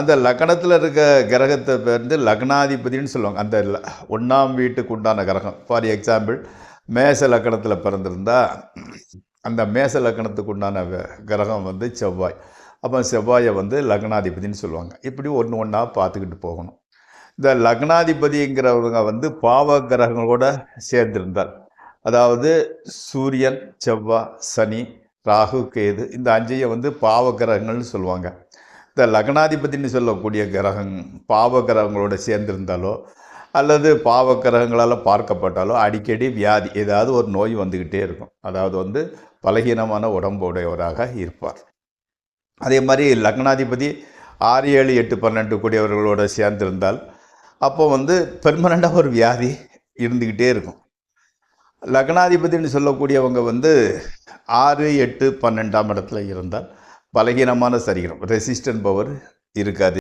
அந்த லக்னத்தில் இருக்க கிரகத்தை வந்து லக்னாதிபதினு சொல்லுவாங்க. அந்த 1ஆம் வீட்டுக்கு உண்டான கிரகம். ஃபார் எக்ஸாம்பிள் மேச லக்கணத்தில் பிறந்திருந்தா அந்த மேச லக்கணத்துக்கு உண்டான கிரகம் வந்து செவ்வாய். அப்போ செவ்வாயை வந்து லக்னாதிபதினு சொல்லுவாங்க. இப்படி ஒன்று ஒன்றா பார்த்துக்கிட்டு போகணும். இந்த லக்னாதிபதிங்கிறவங்க வந்து பாவ கிரகங்களோட சேர்ந்திருந்தார். அதாவது சூரியன், செவ்வாய், சனி, ராகு, கேது இந்த 5ஐயும் வந்து பாவ கிரகங்கள்னு சொல்லுவாங்க. இந்த லக்னாதிபதினு சொல்லக்கூடிய கிரகம் பாவ கிரகங்களோட சேர்ந்திருந்தாலோ அல்லது பாவ கிரகங்களால் பார்க்கப்பட்டாலோ அடிக்கடி வியாதி ஏதாவது ஒரு நோய் வந்துக்கிட்டே இருக்கும். அதாவது வந்து பலகீனமான உடம்புடையவராக இருப்பார். அதே மாதிரி லக்னாதிபதி 6, 7, 8, 12 கூடியவர்களோட சேர்ந்திருந்தால் அப்போ வந்து பெர்மனண்டாக ஒரு வியாதி இருந்துக்கிட்டே இருக்கும். லக்னாதிபதினு சொல்லக்கூடியவங்க வந்து 6, 8, 12ஆம் இடத்துல இருந்தால் பலகீனமான சரீரம், ரெசிஸ்டன்ட் பவர் இருக்காது.